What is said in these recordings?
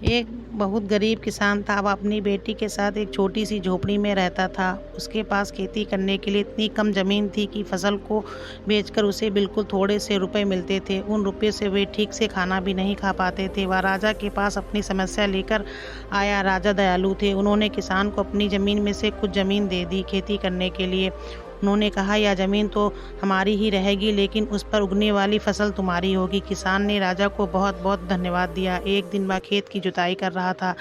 एक बहुत गरीब किसान था। वह अपनी बेटी के साथ एक छोटी सी झोपड़ी में रहता था। उसके पास खेती करने के लिए इतनी कम ज़मीन थी कि फसल को बेचकर उसे बिल्कुल थोड़े से रुपए मिलते थे। उन रुपये से वे ठीक से खाना भी नहीं खा पाते थे। वह राजा के पास अपनी समस्या लेकर आया। राजा दयालु थे। उन्होंने किसान को अपनी ज़मीन में से कुछ ज़मीन दे दी खेती करने के लिए। उन्होंने कहा, यह ज़मीन तो हमारी ही रहेगी, लेकिन उस पर उगने वाली फसल तुम्हारी होगी। किसान ने राजा को बहुत बहुत धन्यवाद दिया। एक दिन वह खेत की जुताई कर रहा था,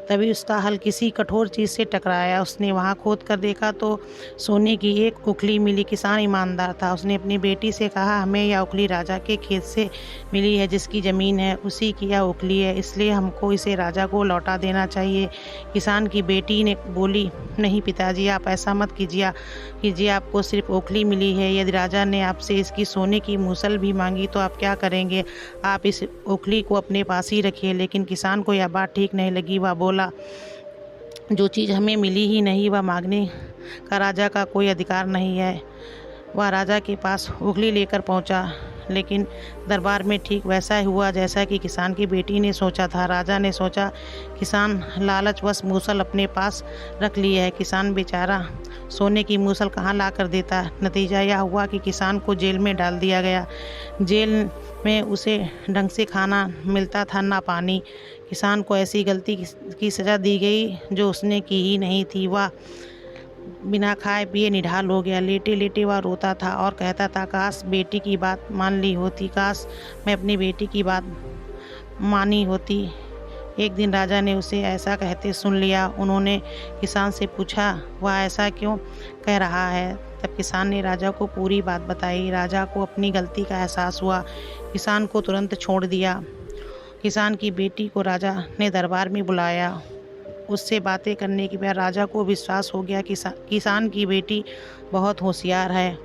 तभी उसका हल किसी कठोर चीज़ से टकराया। उसने वहाँ खोद कर देखा तो सोने की एक उखली मिली। किसान ईमानदार था। उसने अपनी बेटी से कहा, हमें यह उखली राजा के खेत से मिली है, जिसकी ज़मीन है उसी की यह उखली है, इसलिए हमको इसे राजा को लौटा देना चाहिए। किसान की बेटी ने बोली, नहीं पिताजी, आप ऐसा मत कीजिए, आपको सिर्फ ओखली मिली है। यदि राजा ने आपसे इसकी सोने की मूसल भी मांगी तो आप क्या करेंगे? आप इस ओखली को अपने पास ही रखिए। लेकिन किसान को यह बात ठीक नहीं लगी। वह बोला, जो चीज़ हमें मिली ही नहीं, वह मांगने का राजा का कोई अधिकार नहीं है। वह राजा के पास ओखली लेकर पहुंचा, लेकिन दरबार में ठीक वैसा ही हुआ जैसा कि किसान की बेटी ने सोचा था। राजा ने सोचा, किसान लालचवश मूसल अपने पास रख ली है, किसान बेचारा सोने की मूसल कहाँ ला कर देता। नतीजा यह हुआ कि किसान को जेल में डाल दिया गया। जेल में उसे ढंग से खाना मिलता था, ना पानी। किसान को ऐसी गलती की सज़ा दी गई जो उसने की ही नहीं थी। वह बिना खाए पिए निढाल हो गया। लेटे लेटे वह रोता था और कहता था, काश बेटी की बात मान ली होती, काश मैं अपनी बेटी की बात मानी होती। एक दिन राजा ने उसे ऐसा कहते सुन लिया। उन्होंने किसान से पूछा, वह ऐसा क्यों कह रहा है? तब किसान ने राजा को पूरी बात बताई। राजा को अपनी गलती का एहसास हुआ। किसान को तुरंत छोड़ दिया। किसान की बेटी को राजा ने दरबार में बुलाया। उससे बातें करने के बाद राजा को विश्वास हो गया कि किसान की बेटी बहुत होशियार है।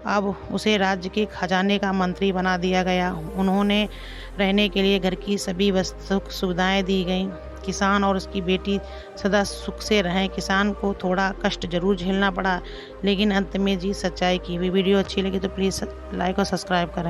अब उसे राज्य के खजाने का मंत्री बना दिया गया। उन्होंने रहने के लिए घर की सभी वस्तु सुविधाएं दी गईं। किसान और उसकी बेटी सदा सुख से रहें। किसान को थोड़ा कष्ट जरूर झेलना पड़ा, लेकिन अंत में जीत सच्चाई की। वीडियो अच्छी लगी तो प्लीज़ लाइक और सब्सक्राइब करें।